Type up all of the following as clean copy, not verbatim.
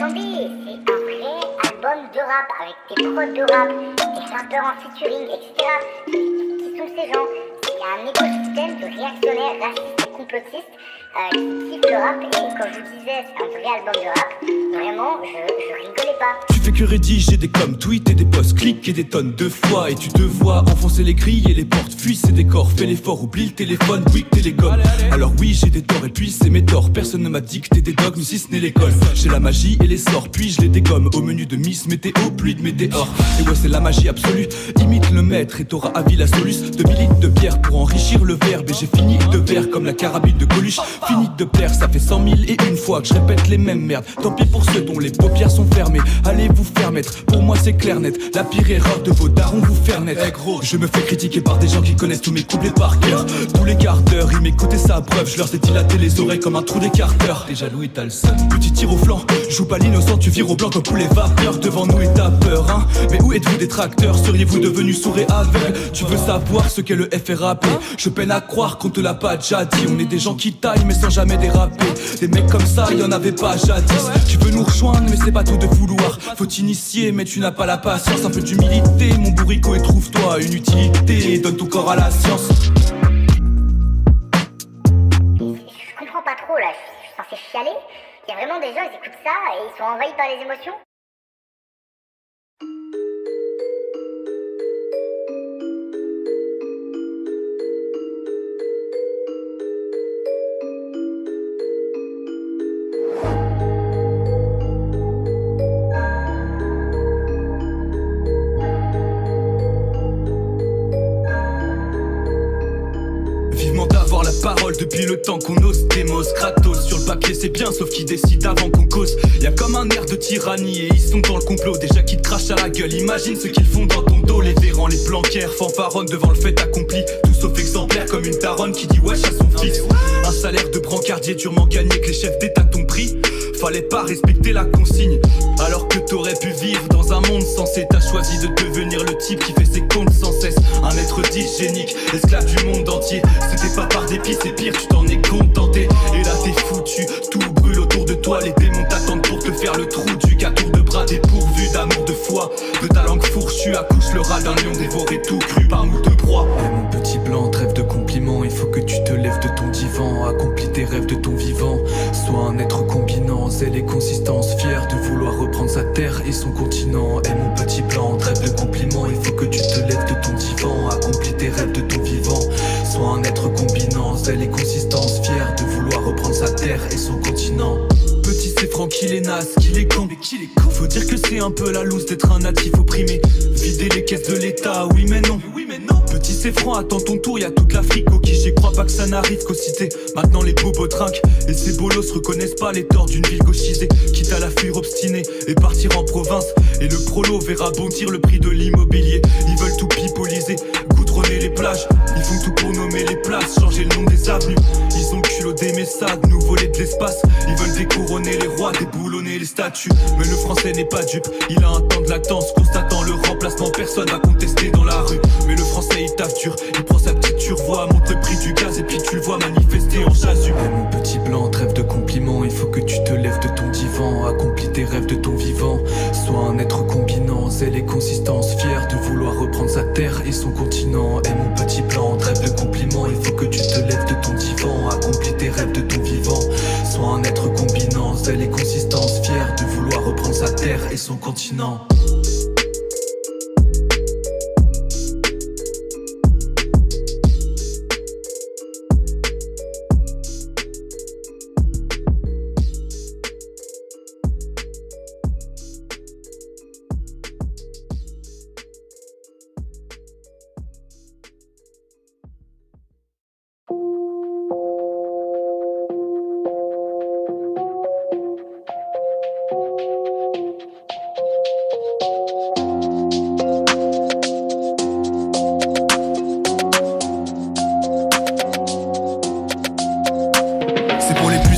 Attendez, c'est un vrai album de rap avec des prods de rap, des rappeurs en featuring, etc. Qui sont ces gens? Il y a un écosystème de réactionnaires, racistes et complotistes qui kiffent le rap. Et comme je vous disais, c'est un vrai album de rap. Vraiment, je rigolais pas. Tu fais que rédiger des coms, tweets et des posts, cliquer des tonnes de fois. Et tu te vois enfoncer les grilles et les portes, fuis ces décors. Fais l'effort, oublie le téléphone, quick télécom. Alors oui, j'ai des torts et puis c'est mes torts. Personne ne m'a dicté des dogmes si ce n'est l'école. J'ai la magie et les sorts, puis je les dégomme. Au menu de Miss Météo, pluie de météores. Et ouais, c'est la magie absolue. Imite le maître et t'auras avis la soluce. 2 litres de bière pour enrichir le verbe. Et j'ai fini de verre comme la carabine de Coluche. Fini de plaire, ça fait 100 000 et une fois que je répète les mêmes merdes. Tant pis pour ceux dont les paupières sont fermées. Allez vous faire mettre, pour moi c'est clair net. La pire erreur de vos darons vous faire net. Hey gros, je me fais critiquer par des gens qui connaissent tous mes couplets par cœur. Tous les quarts d'heure, ils m'écoutaient sa preuve. Je leur ai dilaté les oreilles comme un trou d'écarteur. T'es jaloux et t'as le seum. Petit tir au flanc, joue pas l'innocent, tu vires au blanc comme poulet vapeur. Devant nous et t'as peur, hein. Mais où êtes-vous des tracteurs? Seriez-vous devenus sourds et aveugles? Tu veux savoir ce qu'est le FRAP? Je peine à croire qu'on te l'a pas déjà dit. On est des gens qui taillent mais sans jamais déraper. Des mecs comme ça, y'en avait pas jadis. Tu veux nous rejoindre mais c'est pas tout de vouloir. Faut t'initier mais tu n'as pas la patience. Un peu d'humilité mon bourricot et trouve-toi une utilité. Donne ton corps à la science. Je comprends pas trop là, je suis censé chialer. Il y a vraiment des gens, ils écoutent ça et ils sont envahis par les émotions. D'avoir la parole depuis le temps qu'on ose démos Kratos sur le papier c'est bien sauf qu'ils décident avant qu'on cause. Y'a comme un air de tyrannie et ils sont dans le complot. Déjà qu'ils te crachent à la gueule, imagine ce qu'ils font dans ton dos. Les vérans, les planquaires, fanfaronnent devant le fait accompli. Tout sauf exemplaire comme une daronne qui dit wesh à son fils. Un salaire de brancardier durement gagné que les chefs d'état t'ont pris. Fallait pas respecter la consigne. Alors que t'aurais pu vivre dans un monde sensé. T'as choisi de devenir le type qui fait ses comptes sans cesse. Un être dysgénique, esclave du monde entier. C'était pas par dépit, c'est pire, tu t'en es contenté. Et là t'es foutu, tout brûle autour de toi. Les démons t'attendent pour te faire le trou du qu'à tour de bras dépourvu d'amour, de foi. De ta langue fourchue, accouche le rat d'un lion dévoré tout cru par nous de proie. Hey, mon petit blanc, trêve de compliments. Il faut que tu te lèves de ton divan. Accomplis tes rêves de ton vivant. Sois un être combinant, zèle et consistance. Fier de vouloir reprendre sa terre et son continent. Hey, mon petit blanc, trêve de compliments. Il faut que tu te lèves de ton divan. Accomplis tes rêves de ton vivant. Sois un être combinant, zèle et consistance. Fier de vouloir reprendre sa terre et son continent. Petit c'est franc qu'il est naze, qu'il est con, mais qu'il est con. Faut dire que c'est un peu la loose d'être un natif opprimé. Vider les caisses de l'état, oui mais non. Petit c'est franc, attends ton tour, y'a toute l'Afrique au quiche. Et crois pas que ça n'arrive qu'aux cités. Maintenant les bobos trinquent et ces bolos reconnaissent pas les torts d'une ville gauchisée. Quitte à la fuir obstinée et partir en province. Et le prolo verra bondir le prix de l'immobilier. Ils veulent tout pipoliser, goudronner les plages. Ils font tout pour nommer les places, changer le nom des avenues. Ils ont culotté mes sacs, nous voler de l'espace. Ils veulent découronner les rois, déboulonner les statues. Mais le français n'est pas dupe, il a un temps de latence. Constatant le remplacement, personne va contester dans la rue. Mais le français il taffe dur, il prend sa petite turvoie. Monte le prix du gaz et puis tu le vois manifester en chasuble. Hey, mon petit blanc, trêve de compliments. Il faut que tu te lèves de ton divan. Accomplis tes rêves de ton vivant. Sois un être combinant, zèle et consistance. Fier de vouloir reprendre sa terre et son continent. Hey, mon petit blanc, trêve de compliments. Il faut que tu te lèves de ton divan. Accomplis tes rêves de ton vivant. Sois un être combinant, zèle et consistance. Fier de vouloir reprendre sa terre et son continent.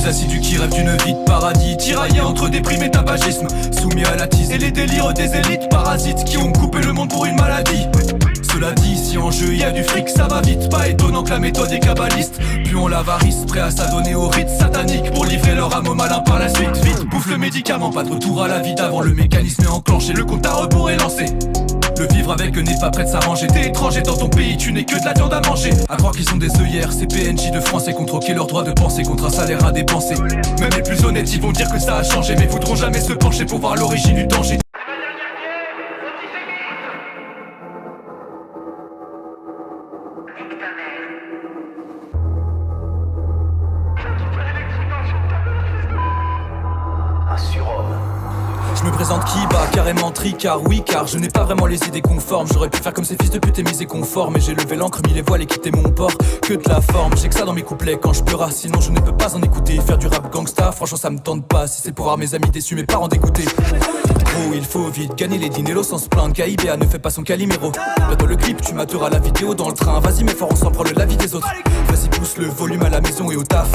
Assidus qui rêvent d'une vie de paradis, tiraillés entre déprime et tabagisme, soumis à la tise et les délires des élites parasites qui ont coupé le monde pour une maladie. Cela dit, si en jeu y a du fric, ça va vite. Pas étonnant que la méthode est kabbaliste. Puant l'avarice, prêt à s'adonner au rite satanique pour livrer leur âme au malin par la suite. Vite, bouffe le médicament, pas de retour à la vie d'avant. Le mécanisme est enclenché, le compte à rebours est lancé. Le vivre avec eux n'est pas prêt de s'arranger. T'es étranger dans ton pays, tu n'es que de la viande à manger. À croire qu'ils sont des œillères, ces PNJ de français qu'on troquait leur droit de penser contre un salaire à dépenser. Même les plus honnêtes, ils vont dire que ça a changé, mais voudront jamais se pencher pour voir l'origine du danger. Je me présente qui bah carrément tricard, oui car je n'ai pas vraiment les idées conformes. J'aurais pu faire comme ces fils de pute et miser confort, mais j'ai levé l'encre, mis les voiles et quitté mon port. Que de la forme, j'ai que ça dans mes couplets quand je pleura. Sinon je ne peux pas en écouter. Faire du rap gangsta, franchement ça me tente pas. Si c'est pour voir mes amis déçus, mes parents dégoûtés. Gros il faut vite gagner les dineros sans se plaindre. KIBA ne fait pas son Calimero. Bientôt le clip, tu materas la vidéo dans le train. Vas-y mais fort on s'en prend le lavis des autres. Vas-y pousse le volume à la maison et au taf.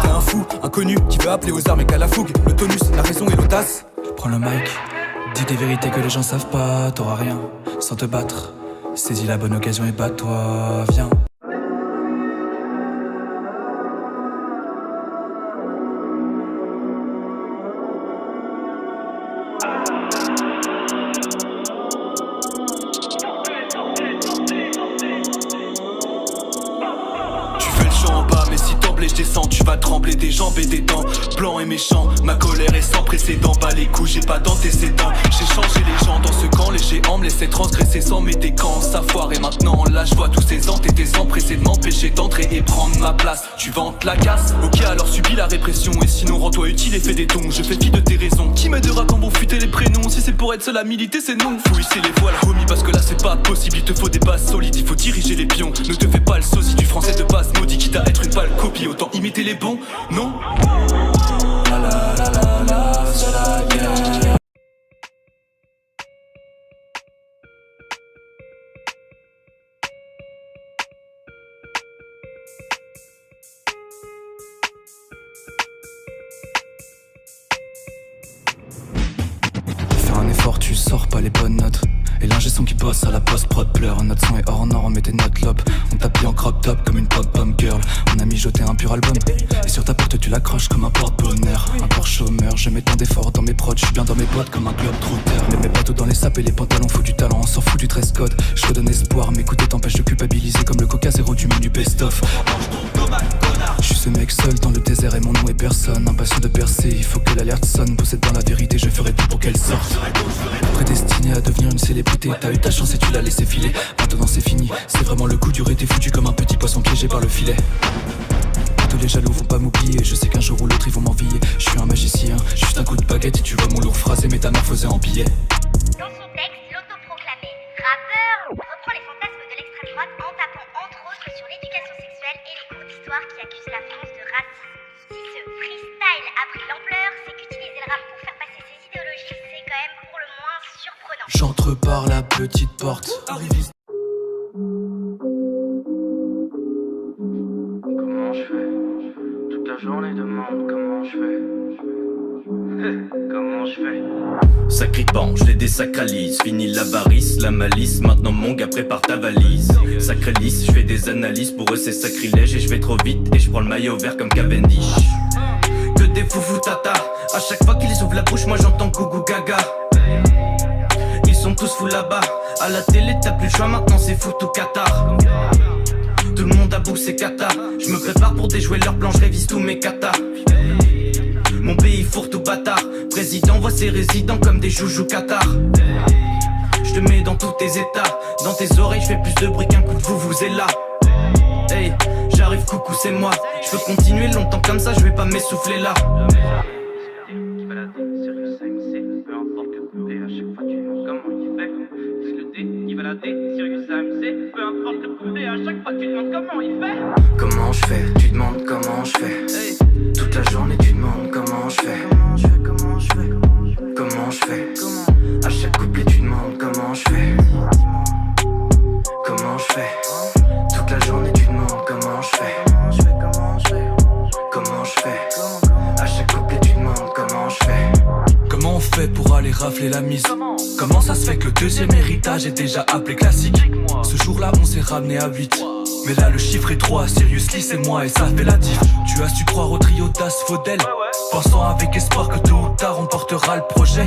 C'est un fou, inconnu, qui veut appeler aux armes et qu'à la fougue. Le tonus, la raison et l'audace. Prends le mic, dis des vérités que les gens savent pas. T'auras rien sans te battre. Saisis la bonne occasion et bats-toi, viens. Je descends, tu vas trembler des jambes et des dents. Blanc et méchant, ma colère est sans précédent. Pas les coups, j'ai pas d'antécédents. J'ai changé les gens dans ce camp. Les géants me laissaient transgresser sans mes décans. Savoir et maintenant, là je vois tous ces entêtés s'empresser de m'empêcher d'entrer et prendre ma place. Tu vantes la casse, ok alors subis la répression. Et sinon rends-toi utile et fais des dons. Je fais fi de tes raisons. Qui m'aidera quand vont fuiter les prénoms? Si c'est pour être seul à militer, c'est non. Faut hisser les voiles, homie, parce que là c'est pas possible. Il te faut des bases solides, il faut diriger les pions. Ne te fais pas le sosie du français de base maudit. Quitte à être une pâle copie, autant imiter les bons, non? La la la la la, c'est la guerre. Faire un effort, tu sors pas les bonnes notes. Et l'ingé son qui bosse à la post-prod pleure. Notre son est hors norme, on mettait notre lope. On t'habille en crop top comme une pop-pom girl. On a mijoté un pur album. Et sur ta porte tu l'accroches comme un porte-bonheur. Un corps chômeur, je mets tant d'efforts dans mes prods. J'suis bien dans mes bottes comme un globe trotter. Mais mes bateaux dans les sapes et les pantalons, faut du talent. On s'en fout du dress code. Je redonne espoir, m'écouter t'empêche de culpabiliser. Comme le coca zéro du menu best-of. J'suis ce mec seul dans le désert et mon nom est personne. Impatient de percer, il faut que l'alerte sonne. Possède dans la vérité, je ferai tout pour qu'elle sorte. Prédestiné à devenir une célébrité. T'as eu ta chance et tu l'as laissé filer. Maintenant c'est fini, c'est vraiment le coup dur. Et t'es foutu comme un petit poisson piégé par le filet. Tous les jaloux vont pas m'oublier. Je sais qu'un jour ou l'autre ils vont m'envier. Je suis un magicien, juste un coup de baguette. Et tu vois mon lourd phrasé métamorphosé en billet. Dans son texte, l'autoproclamé rappeur reprend les fantasmes de l'extrême droite en tapant entre autres sur l'éducation sexuelle et les cours d'histoire qui accusent la France de racisme. Si ce freestyle a pris l'ampleur, c'est qu'utiliser le rap pour faire passer ses idéologies, c'est quand même pour le moins surprenant. J'entre par la petite porte. Arriviste. Comment je fais? Toute la journée demande comment je fais. Comment je fais? Sacripant, je les désacralise. Fini l'avarice, la malice. Maintenant mon gars prépare ta valise. Sacré lisse, je fais des analyses. Pour eux c'est sacrilège et je vais trop vite. Et je prends le maillot vert comme Cavendish. Que des foufou tata. À chaque fois qu'ils ouvrent la bouche moi j'entends gougou gaga. Ils sont tous fous là-bas. À la télé t'as plus le choix, maintenant c'est foot ou Qatar. Tout le monde a bout c'est Qatar. Je me prépare pour déjouer leur plan, je révise tous mes katas. Mon pays fourre tout bâtard. Président voit ses résidents comme des joujoux Qatar. Je te mets dans tous tes états. Dans tes oreilles je fais plus de bruit qu'un coup de vous est là. Hey, j'arrive coucou c'est moi. Je veux continuer longtemps comme ça, je vais pas m'essouffler là. Peu importe le couplet, à chaque fois tu demandes comment il fait. Comment je fais? Tu demandes comment je fais. Hey. Toute la journée tu demandes comment je fais. Comment je fais? Comment je fais? À chaque couplet tu demandes comment je fais. Comment je fais? Toute la journée tu demandes comment je fais. Comment je fais? À chaque couplet tu demandes comment je fais. Comment on fait pour aller les rafles et la mise. Comment ça se fait que le deuxième héritage est déjà appelé classique? Ce jour-là on s'est ramené à 8. Mais là le chiffre est 3, seriously c'est moi et ça fait la diff. Tu as su croire au trio d'Asphodel, pensant avec espoir que tôt ou tard on portera le projet.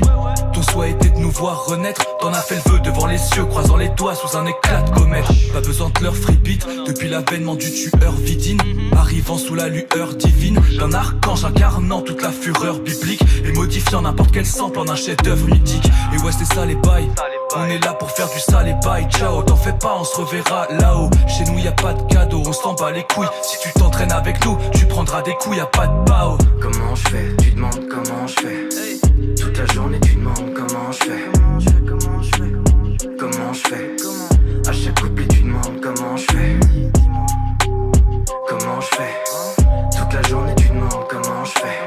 Ton souhait était de nous voir renaître, t'en as fait le vœu devant les cieux, croisant les doigts sous un éclat de comète. Pas besoin de leur free beat, depuis l'avènement du tueur vidine, arrivant sous la lueur divine d'un archange incarnant toute la fureur biblique et modifiant n'importe quel sample en un chef-d'œuvre mythique. Et ouais c'est ça les bails, on est là pour faire du sale et bye. Ciao, t'en fais pas, on se reverra là-haut. Chez nous y a pas de cadeau, on s'en bat les couilles. Si tu t'entraînes avec nous, tu prendras des coups, y a pas de bao. Comment je fais? Tu demandes comment je fais. Toute la journée tu demandes comment je fais. Comment je fais? À chaque couplet tu demandes comment je fais. Comment je fais? Toute la journée tu demandes comment je fais.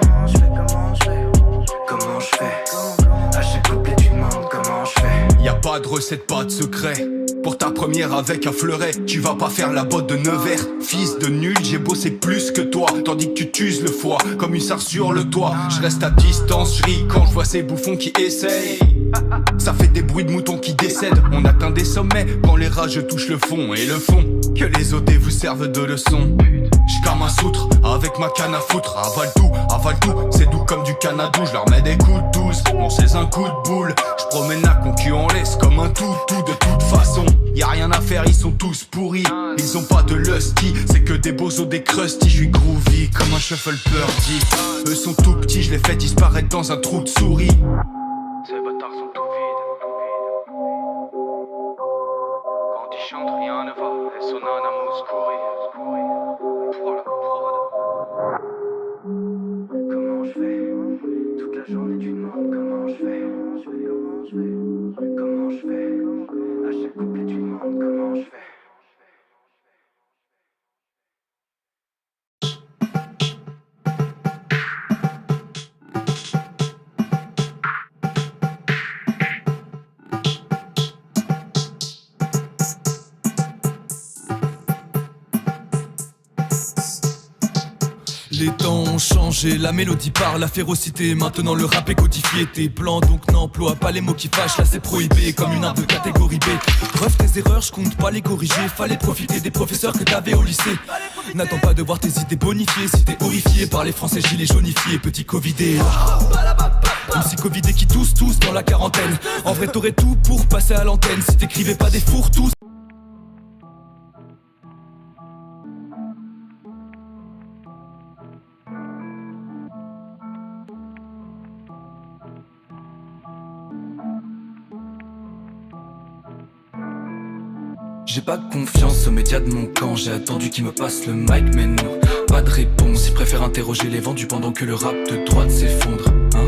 Comment je fais? À chaque couplet tu demandes comment je fais. Y'a pas de recette, pas de secret. Pour ta première avec un fleuret, tu vas pas faire la botte de Nevers. Fils de nul, j'ai bossé plus que toi, tandis que tu t'uses le foie comme une sarre sur le toit. Je reste à distance, je ris quand je vois ces bouffons qui essayent. Ça fait des bruits de moutons qui décèdent. On atteint des sommets quand les rages touchent le fond. Et le fond, que les OD vous servent de leçon. J'suis comme un soutre, avec ma canne à foutre. Avale tout, c'est doux comme du canadou. J'leur mets des coups de douce, bon c'est un coup de boule. J'promène la concu en laisse comme un toutou. De toute façon, y'a rien à faire, ils sont tous pourris. Ils ont pas de lusty, c'est que des bozos, des crusty. J'suis groovy comme un shuffle birdie. Eux sont tout petits, j'les fais disparaître dans un trou de souris. Ces bâtards sont tout vides. Quand ils chantent, rien ne va. Et son anamus courir. Pour la prod. Comment je fais? Toute la journée tu demandes comment je fais. Comment je fais? À chaque couplet tu demandes comment je fais. Les temps ont changé, la mélodie parle, la férocité. Maintenant le rap est codifié. Tes plans donc n'emploie pas les mots qui fâchent. Là c'est prohibé comme une arme de catégorie B. Preuve tes erreurs, je compte pas les corriger. Fallait profiter des professeurs que t'avais au lycée. N'attends pas de voir tes idées bonifiées. Si t'es horrifié par les français gilets jaunifiés. Petit covidé, même si covidé qui tous dans la quarantaine. En vrai t'aurais tout pour passer à l'antenne. Si t'écrivais pas des fourre-tous. J'ai pas confiance aux médias de mon camp. J'ai attendu qu'ils me passent le mic mais non, pas de réponse. Ils préfèrent interroger les vendus pendant que le rap de droite s'effondre, hein.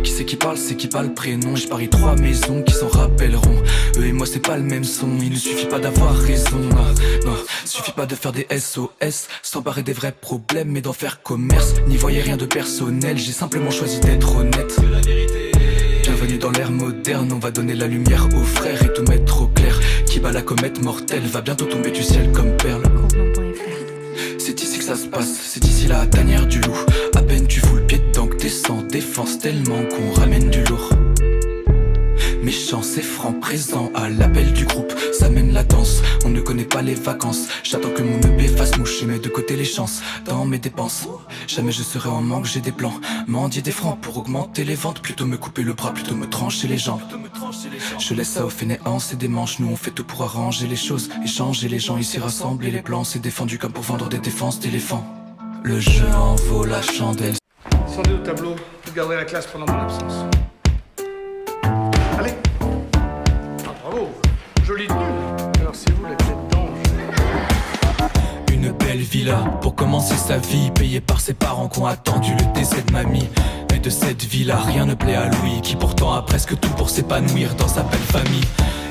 Qui c'est qui parle, c'est qui parle le prénom. J'ai parié 3 maisons qui s'en rappelleront. Eux et moi c'est pas le même son. Il ne suffit pas d'avoir raison, non, suffit pas de faire des SOS, s'emparer des vrais problèmes mais d'en faire commerce. N'y voyez rien de personnel, j'ai simplement choisi d'être honnête. Bienvenue dans l'ère moderne, on va donner la lumière aux frères et tout mettre au clair. Qui bat la comète mortelle va bientôt tomber du ciel comme perle. C'est ici que ça se passe, c'est ici la tanière du loup. À peine tu fous le pied dedans que t'es sans défense, tellement qu'on ramène du lourd. Méchant, c'est franc, présent à l'appel du groupe. Ça mène la danse, on ne connaît pas les vacances. J'attends que mon EP fasse mouche et mets de côté les chances. Dans mes dépenses, jamais je serai en manque, j'ai des plans. Mendier des francs pour augmenter les ventes. Plutôt me couper le bras, plutôt me trancher les jambes. Je laisse ça aux fainéants, c'est des manches. Nous on fait tout pour arranger les choses. Échanger les gens ici rassemblés. Les plans c'est défendu comme pour vendre des défenses d'éléphants. Le jeu en vaut la chandelle. Descendez au tableau, vous garderez la classe pendant mon absence. Allez. Ah bravo, jolie tenue. Alors c'est vous la tête d'ange. Une belle villa pour commencer sa vie, payée par ses parents qui ont attendu le décès de mamie. Mais de cette vie-là, rien ne plaît à Louis, qui pourtant a presque tout pour s'épanouir dans sa belle famille.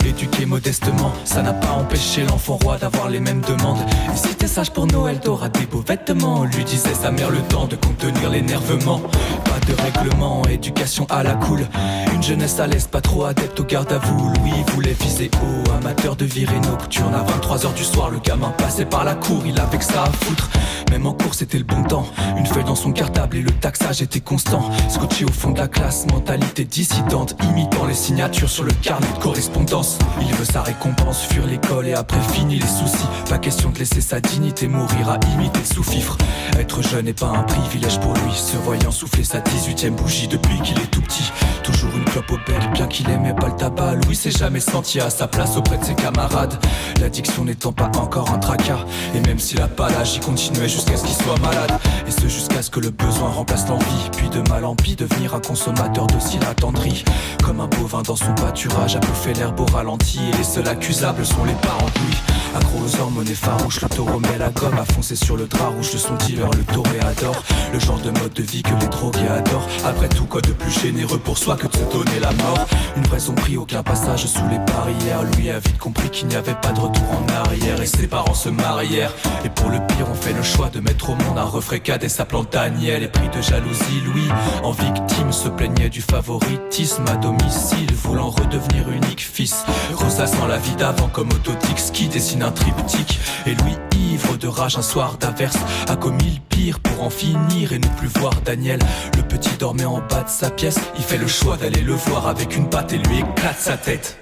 Éduqué modestement, ça n'a pas empêché l'enfant roi d'avoir les mêmes demandes. Et si t'es sage pour Noël, t'auras des beaux vêtements, lui disait sa mère le temps de contenir l'énervement. Pas de règlement, éducation à la cool. Une jeunesse à l'aise, pas trop adepte au garde à vous. Louis voulait viser haut, amateur de virer nocturne. À 23h du soir, le gamin passait par la cour, il avait que ça à foutre. Même en cours c'était le bon temps. Une feuille dans son cartable et le taxage était constant. Scotché au fond de la classe, mentalité dissidente, imitant les signatures sur le carnet de correspondance. Il veut sa récompense, fuir l'école et après fini les soucis. Pas question de laisser sa dignité mourir à imiter le sous-fifre. Être jeune n'est pas un privilège pour lui, se voyant souffler sa 18e bougie depuis qu'il est tout petit. Toujours une clope au bec, bien qu'il aimait pas le tabac, Louis s'est jamais senti à sa place auprès de ses camarades. L'addiction n'étant pas encore un tracas, et même s'il a pas l'âge, il continuait jusqu'à ce qu'il soit malade. Et ce jusqu'à ce que le besoin remplace l'envie, puis de mal en pis devenir un consommateur docile attendri. Comme un bovin dans son pâturage, à bouffer l'herbe au ralenti, et les seuls accusables sont les parents de Louis. Accro aux hormones et farouche, le taureau met la gomme à foncer sur le drap rouge de son dealer, le toréador. Le genre de mode de vie que les drogués adorent. Après tout, quoi de plus généreux pour soi que de se donner la mort. Une raison pris, aucun passage sous les barrières. Lui a vite compris qu'il n'y avait pas de retour en arrière, et ses parents se marièrent. Et pour le pire, on fait le choix de mettre au monde un refrain cadet s'appelant Daniel. Et pris de jalousie, Louis, en victime, se plaignait du favoritisme à domicile, voulant redevenir unique fils, ressassant la vie d'avant comme Autodix qui dessine un triptyque. Et Louis, ivre de rage un soir d'averse, a commis le pire pour en finir et ne plus voir Daniel. Le petit dormait en bas de sa pièce, il fait le choix d'aller le voir avec une patte et lui éclate sa tête.